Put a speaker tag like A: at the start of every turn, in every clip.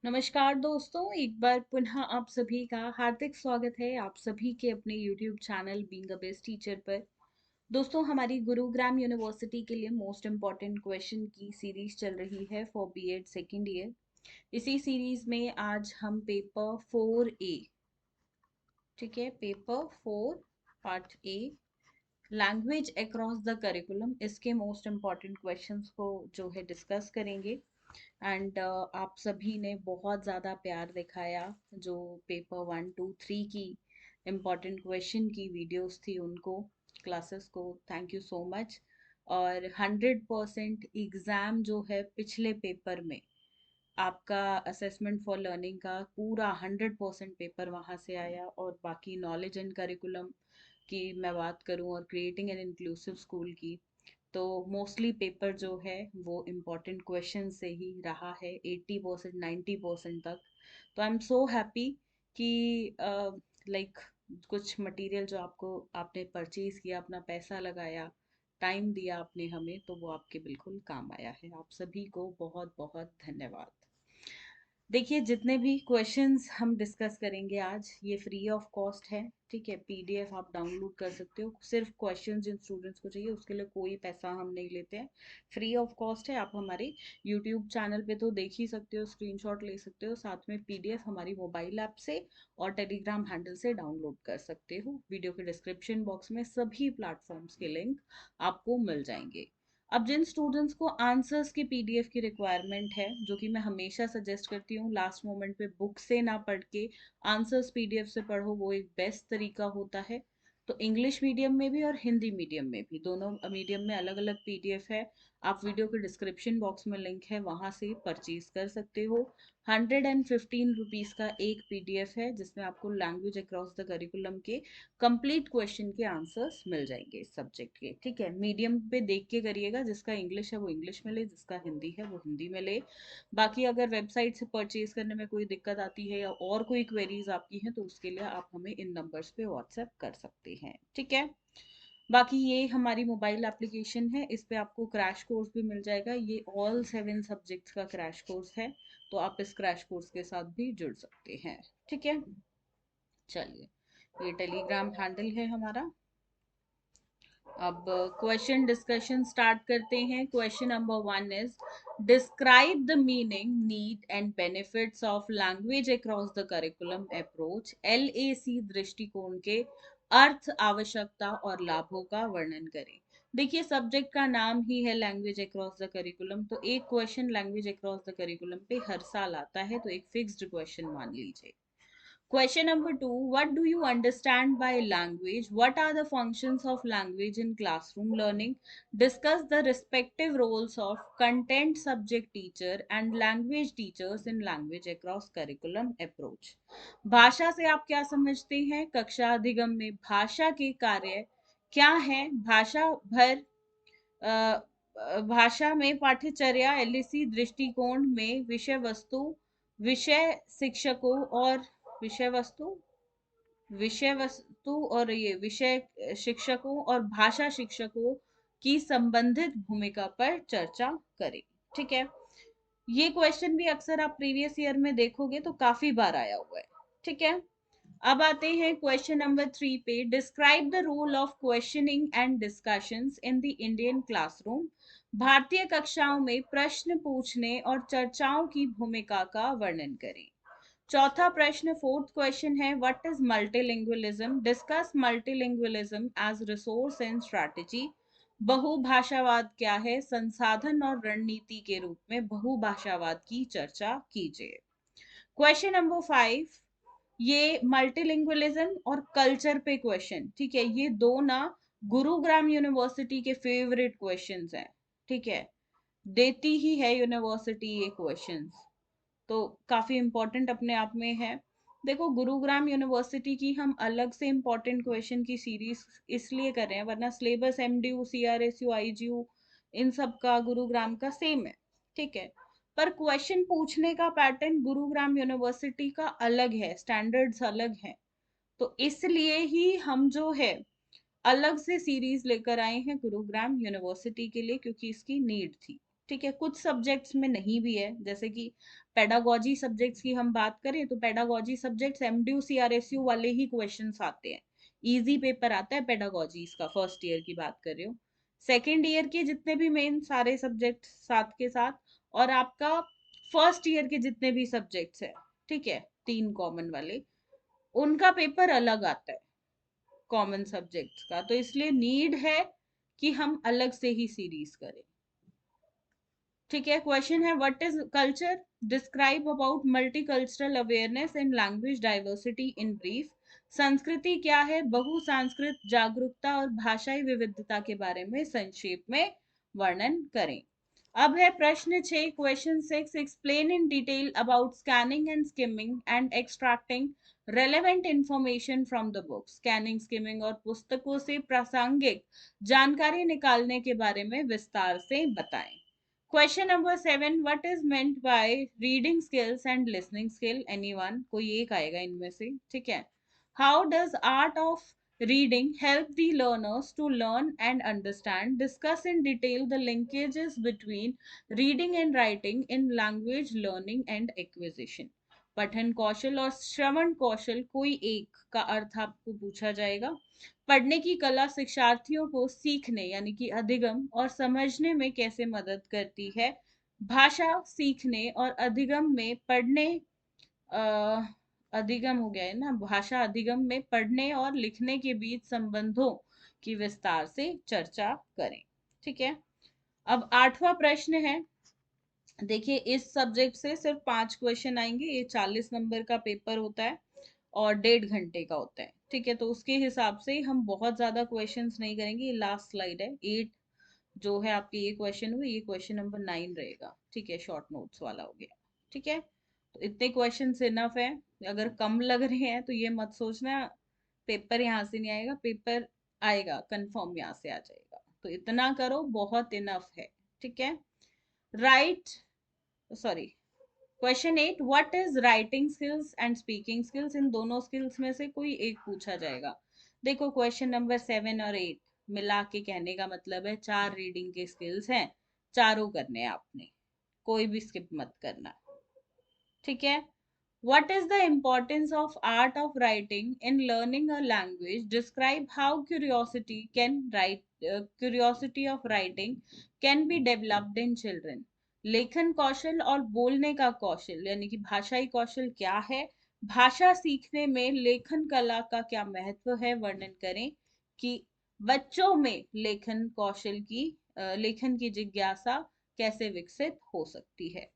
A: नमस्कार दोस्तों, एक बार पुनः आप सभी का हार्दिक स्वागत है आप सभी के अपने YouTube channel being a best teacher पर। दोस्तों, हमारी गुरुग्राम यूनिवर्सिटी के लिए मोस्ट इम्पॉर्टेंट क्वेश्चन की सीरीज चल रही है फॉर बीएड सेकेंड ईयर। इसी सीरीज में आज हम पेपर 4A, ठीक है, paper 4 part A, language across the curriculum, इसके मोस्ट इम्पॉर्टेंट क्वेश्चंस को जो है डिस्कस करेंगे। एंड आप सभी ने बहुत ज़्यादा प्यार दिखाया। जो पेपर 1, 2, 3 की इम्पॉर्टेंट क्वेश्चन की वीडियोस थी उनको, क्लासेस को, थैंक यू सो मच। और 100% एग्ज़ाम जो है पिछले पेपर में आपका असेसमेंट फॉर लर्निंग का पूरा 100% पेपर वहाँ से आया। और बाकी नॉलेज एंड करिकुलम की मैं बात करूँ और क्रिएटिंग एन इंक्लूसिव स्कूल की, तो मोस्टली पेपर जो है वो इम्पोर्टेंट क्वेश्चन से ही रहा है 80% 90% तक। तो आई एम सो हैप्पी कि लाइक कुछ मटेरियल जो आपने परचेज किया, अपना पैसा लगाया, टाइम दिया आपने हमें, तो वो आपके बिल्कुल काम आया है। आप सभी को बहुत बहुत धन्यवाद। देखिए, जितने भी क्वेश्चंस हम डिस्कस करेंगे आज, ये फ्री ऑफ कॉस्ट है, ठीक है। पीडीएफ आप डाउनलोड कर सकते हो। सिर्फ क्वेश्चंस जिन स्टूडेंट्स को चाहिए उसके लिए कोई पैसा हम नहीं लेते हैं, फ्री ऑफ कॉस्ट है। आप हमारे यूट्यूब चैनल पे तो देख ही सकते हो, स्क्रीनशॉट ले सकते हो, साथ में पीडीएफ हमारी मोबाइल ऐप से और टेलीग्राम हैंडल से डाउनलोड कर सकते हो। वीडियो के डिस्क्रिप्शन बॉक्स में सभी प्लेटफॉर्म्स के लिंक आपको मिल जाएंगे। अब जिन स्टूडेंट्स को आंसर्स की पीडीएफ की रिक्वायरमेंट है, जो कि मैं हमेशा सजेस्ट करती हूँ, लास्ट मोमेंट पे बुक से ना पढ़ के आंसर्स पीडीएफ से पढ़ो, वो एक बेस्ट तरीका होता है। तो इंग्लिश मीडियम में भी और हिंदी मीडियम में भी, दोनों मीडियम में अलग अलग पीडीएफ है। आप वीडियो के डिस्क्रिप्शन बॉक्स में लिंक है, वहां से परचेज कर सकते हो। 115 रुपीज का एक पीडीएफ है जिसमें आपको लैंग्वेज अक्रॉस द करिकुलम के कंप्लीट क्वेश्चन के आंसर्स मिल जाएंगे इस सब्जेक्ट के, ठीक है। मीडियम पे देख के करिएगा, जिसका इंग्लिश है वो इंग्लिश में ले, जिसका हिंदी है वो हिंदी में ले। बाकी अगर वेबसाइट से परचेज करने में कोई दिक्कत आती है या और कोई क्वेरीज आपकी हैं, तो उसके लिए आप हमें इन नंबर्स पे व्हाट्सएप कर सकते हैं, ठीक है। बाकी ये हमारी मोबाइल एप्लीकेशन है, इस पे आपको क्रैश कोर्स भी मिल जाएगा। ये ऑल 7 सब्जेक्ट्स का क्रैश कोर्स है, तो आप इस क्रैश कोर्स के साथ भी जुड़ सकते हैं, ठीक है। चलिए, ये टेलीग्राम हैंडल है हमारा। अब क्वेश्चन डिस्कशन स्टार्ट करते हैं। Question number 1 is, describe the meaning, need and benefits of language across the curriculum approach. LAC दृष्टिकोण के अर्थ, आवश्यकता और लाभों का वर्णन करें। देखिए, सब्जेक्ट का नाम ही है लैंग्वेज अक्रॉस द करिकुलम, तो एक question language across the curriculum पे हर साल आता है, तो एक फिक्स्ड क्वेश्चन मान लीजिए। Question number 2, what do you understand by language? What are the functions of language in classroom learning? Discuss the respective roles of content subject teacher and language teachers in language across curriculum approach. भाषा से आप क्या समझते हैं? कक्षा अधिगम में भाषा के कार्य क्या है? भाषा में पाठ्यचर्या एलएसी दृष्टिकोण में विषय शिक्षकों और विषय वस्तु ये विषय शिक्षकों और भाषा शिक्षकों की संबंधित भूमिका पर चर्चा करें, ठीक है। ये क्वेश्चन भी अक्सर आप प्रीवियस ईयर में देखोगे तो काफी बार आया हुआ है, ठीक है। अब आते हैं क्वेश्चन नंबर 3 पे। Describe the role of questioning and discussions in the Indian classroom. भारतीय कक्षाओं में प्रश्न पूछने और चर्चाओं की भूमिका का वर्णन करें। चौथा प्रश्न, फोर्थ क्वेश्चन है, what is multilingualism? Discuss multilingualism as resource and strategy. बहुभाषावाद क्या है? संसाधन और रणनीति के रूप में बहुभाषावाद की चर्चा कीजिए। क्वेश्चन नंबर 5, ये मल्टीलिंगुअलिज्म और कल्चर पे क्वेश्चन, ठीक है। ये दो ना गुरुग्राम यूनिवर्सिटी के फेवरेट क्वेश्चंस हैं, ठीक है। देती ही है यूनिवर्सिटी ये क्वेश्चंस, तो काफी इंपॉर्टेंट अपने आप में है। देखो, गुरुग्राम यूनिवर्सिटी की हम अलग से इंपॉर्टेंट क्वेश्चन की सीरीज इसलिए कर रहे हैं, वरना सिलेबस एमडीयू, सीआरएसयू, आईजीयू, इन सब का गुरुग्राम का सेम है, ठीक है। पर क्वेश्चन पूछने का पैटर्न गुरुग्राम यूनिवर्सिटी का अलग है, स्टैंडर्ड्स अलग हैं। तो इसलिए ही हम जो है अलग से सीरीज लेकर आए हैं गुरुग्राम यूनिवर्सिटी के लिए, क्योंकि इसकी नीड थी, ठीक है, कुछ सब्जेक्ट्स में नहीं भी है, जैसे कि पेडागोजी सब्जेक्ट्स की हम बात करें तो पेडागोजी सब्जेक्ट्स एमडीयू सीआरएसयू वाले ही क्वेश्चंस आते हैं, इजी पेपर आता है पेडागोजी का, फर्स्ट ईयर की बात कर रही हूँ। सेकेंड ईयर के जितने भी मेन सारे सब्जेक्ट साथ के साथ, और आपका फर्स्ट ईयर के जितने भी सब्जेक्ट्स है, ठीक है, तीन कॉमन वाले, उनका पेपर अलग आता है कॉमन सब्जेक्ट्स का, तो इसलिए नीड है कि हम अलग से ही सीरीज करें। ठीक है, क्वेश्चन है what is culture, describe about multicultural awareness and language diversity in brief. संस्कृति क्या है, बहुसांस्कृत जागरूकता और भाषाई विविधता के बारे में संक्षेप में वर्णन करें। अब है प्रश्न 6, question 6, explain in detail about scanning and skimming and extracting relevant information from the book. Scanning, skimming और पुस्तकों से प्रासंगिक जानकारी निकालने के बारे में विस्तार से बताएं। Question number 7, what is meant by reading skills and listening skill, anyone, कोई एक आएगा इनमें से, ठीक है। How does art of reading help the learners to learn and understand, discuss in detail the linkages between reading and writing in language learning and acquisition. पठन कौशल और श्रवण कौशल कोई एक का अर्थ आपको पूछा जाएगा। पढ़ने की कला शिक्षार्थियों को सीखने यानी कि अधिगम और समझने में कैसे मदद करती है। भाषा सीखने और अधिगम में पढ़ने, अधिगम हो गया है ना, भाषा अधिगम में पढ़ने और लिखने के बीच संबंधों की विस्तार से चर्चा करें। ठीक है, अब 8वां प्रश्न है, देखिए इस सब्जेक्ट से सिर्फ 5 क्वेश्चन आएंगे, ये 40 नंबर का पेपर होता है और 1.5 घंटे का होता है। ठीक है, तो उसके हिसाब से हम बहुत ज्यादा क्वेश्चंस नहीं करेंगे, ये लास्ट स्लाइड है, 8 जो है आपके ये क्वेश्चन हुए, ये क्वेश्चन नंबर 9 रहेगा। ठीक है, शॉर्ट नोट्स वाला हो गया। ठीक है, तो इतने क्वेश्चन इनफ है। अगर कम लग रहे हैं तो ये मत सोचना पेपर यहाँ से नहीं आएगा, पेपर आएगा कंफर्म, यहाँ से आ जाएगा, तो इतना करो, बहुत इनफ है। ठीक है, right, sorry, question 8, what is writing skills and speaking skills, इन दोनों स्किल्स में से कोई एक पूछा जाएगा। देखो क्वेश्चन नंबर 7 और 8 मिला के कहने का मतलब है 4 रीडिंग के स्किल्स हैं, चारों करने हैं आपने, कोई भी स्किप मत करना। ठीक है, what is the importance of art of writing in learning a language, describe how curiosity of writing can be developed in children। लेखन कौशल और बोलने का कौशल यानी कि भाषाई कौशल क्या है, भाषा सीखने में लेखन कला का क्या महत्व है, वर्णन करें कि बच्चों में लेखन कौशल की लेखन की जिज्ञासा कैसे विकसित हो सकती है।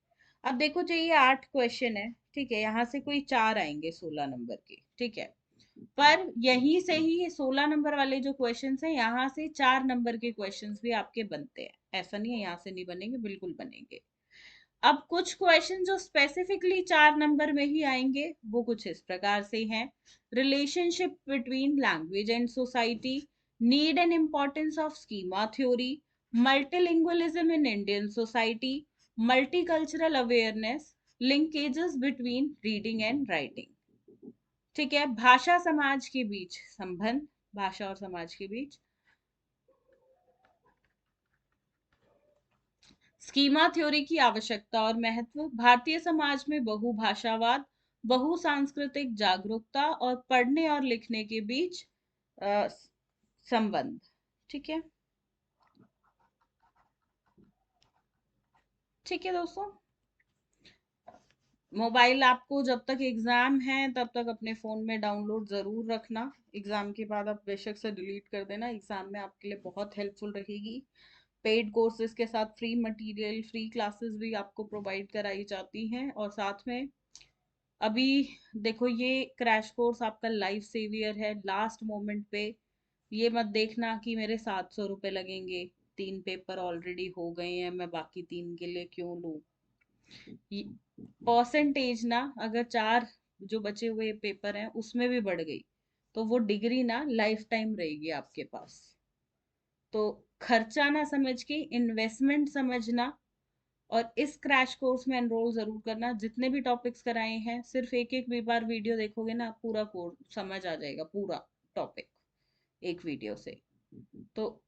A: अब देखो जो ये 8 क्वेश्चन है, ठीक है, यहाँ से कोई 4 आएंगे 16 नंबर के, ठीक है, पर यहीं से ही ये 16 नंबर वाले जो क्वेश्चंस हैं, यहाँ से 4 नंबर के क्वेश्चंस भी आपके बनते हैं, ऐसा नहीं है यहाँ से नहीं बनेंगे, बिल्कुल बनेंगे। अब कुछ क्वेश्चन जो स्पेसिफिकली 4 नंबर में ही आएंगे वो कुछ इस प्रकार से हैं। Relationship between language and society, need and importance of schema theory, multilingualism in Indian society, multicultural awareness, linkages between reading and writing. ठीक है, भाषा समाज के बीच संबंध, भाषा और समाज के बीच, स्कीमा थ्योरी की आवश्यकता और महत्व, भारतीय समाज में बहुभाषावाद, बहुसांस्कृतिक जागरूकता और पढ़ने और लिखने के बीच संबंध। ठीक है, ठीक है दोस्तों, मोबाइल आपको जब तक एग्जाम है तब तक अपने फोन में डाउनलोड जरूर रखना, एग्जाम के बाद आप बेशक से डिलीट कर देना, एग्जाम में आपके लिए बहुत हेल्पफुल रहेगी। पेड कोर्सेज के साथ फ्री मटेरियल, फ्री क्लासेस भी आपको प्रोवाइड कराई जाती हैं, और साथ में अभी देखो ये क्रैश कोर्स आपका लाइफ सेवियर है, लास्ट मोमेंट पे ये मत देखना कि मेरे 700 रुपये लगेंगे, 3 पेपर ऑलरेडी हो गए हैं, मैं बाकी 3 के लिए क्यों लूँ। परसेंटेज ना अगर 4 जो बचे हुए पेपर हैं उसमें भी बढ़ गई तो वो डिग्री ना लाइफ टाइम रहेगी आपके पास। तो खर्चा ना समझ के इन्वेस्टमेंट समझना, और इस क्रैश कोर्स में एनरोल जरूर करना। जितने भी टॉपिक्स कराए हैं सिर्फ एक एक भी बार वीडियो देखोगे ना पूरा कोर्स समझ आ जाएगा, पूरा टॉपिक एक वीडियो से। तो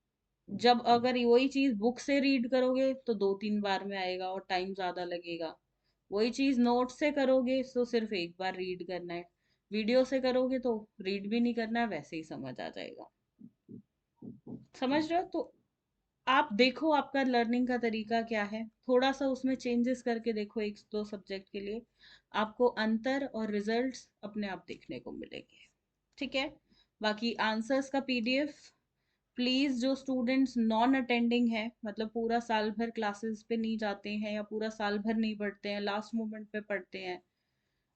A: जब अगर वही चीज बुक से रीड करोगे तो 2-3 बार में आएगा और टाइम ज्यादा लगेगा। वही चीज नोट से करोगे तो सिर्फ एक बार रीड करना है। वीडियो से करोगे तो रीड भी नहीं करना है, वैसे ही समझ आ जाएगा। समझ रहे हो? तो आप देखो आपका लर्निंग का तरीका क्या है, थोड़ा सा उसमें चेंजेस करके देखो एक दो सब्जेक्ट के लिए। आपको अंतर और रिजल्ट्स अपने आप देखने को मिलेंगे। ठीक है। बाकी आंसर्स का पीडीएफ प्लीज, जो स्टूडेंट्स नॉन अटेंडिंग है, मतलब पूरा साल भर क्लासेस पे नहीं जाते हैं या पूरा साल भर नहीं पढ़ते हैं, लास्ट मोमेंट पे पढ़ते हैं,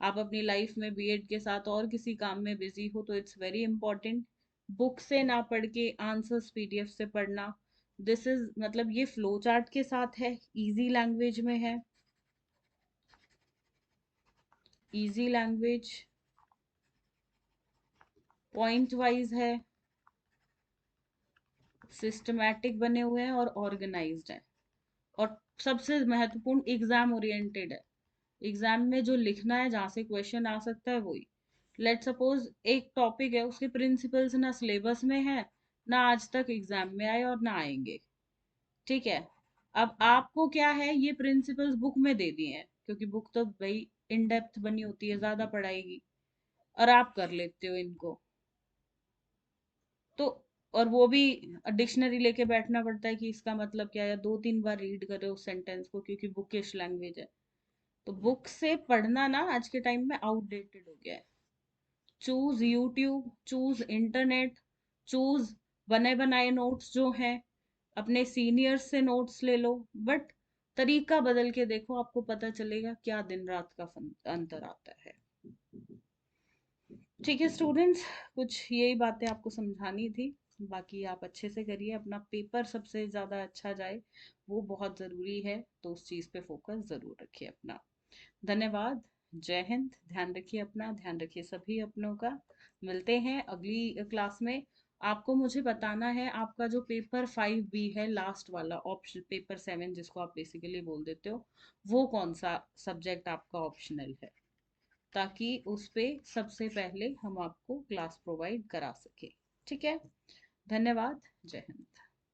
A: आप अपनी लाइफ में बीएड के साथ और किसी काम में बिजी हो, तो इट्स वेरी इंपॉर्टेंट बुक से ना पढ़ के आंसर्स पीडीएफ से पढ़ना। दिस इज मतलब ये फ्लो चार्ट के साथ है, इजी लैंग्वेज में है, इजी लैंग्वेज, पॉइंट वाइज है, सिस्टमैटिक बने हुए हैं और ऑर्गेनाइज्ड है, और सबसे महत्वपूर्ण एग्जाम ओरिएंटेड है। एग्जाम में जो लिखना है, जहाँ से क्वेश्चन आ सकता है वही। लेट सपोज एक टॉपिक है, उसके प्रिंसिपल्स ना सिलेबस में है, ना आज तक एग्जाम में आए और ना आएंगे। ठीक है। अब आपको क्या है, ये प्रिंसिपल्स बुक में दे दिए हैं, क्योंकि बुक तो भाई इन डेप्थ बनी होती है, ज्यादा पढ़ाएगी, और आप कर लेते हो इनको। तो और वो भी डिक्शनरी लेके बैठना पड़ता है कि इसका मतलब क्या है, 2-3 बार रीड करे उस सेंटेंस को, क्योंकि बुकिश लैंग्वेज है। तो बुक से पढ़ना ना आज के टाइम में आउटडेटेड हो गया है। Choose YouTube, choose internet, choose बने बनाए नोट्स जो हैं, अपने सीनियर्स से नोट्स ले लो, बट तरीका बदल के देखो, आपको पता चलेगा क्या दिन रात का अंतर आता है। ठीक है स्टूडेंट्स, कुछ यही बातें आपको समझानी थी। बाकी आप अच्छे से करिए, अपना पेपर सबसे ज़्यादा अच्छा जाए, वो बहुत ज़रूरी है, तो उस चीज़ पे फोकस ज़रूर रखिए अपना। धन्यवाद। जय हिंद। ध्यान रखिए अपना, ध्यान रखिए सभी अपनों का। मिलते हैं अगली क्लास में। आपको मुझे बताना है आपका जो पेपर 5B है, लास्ट वाला ऑप्शन, पेपर 7 जिसको आप बेसिकली बोल देते हो, वो कौन सा सब्जेक्ट आपका ऑप्शनल है, ताकि उस पे सबसे पहले हम आपको क्लास प्रोवाइड करा सके। ठीक है। धन्यवाद। जय हिंद।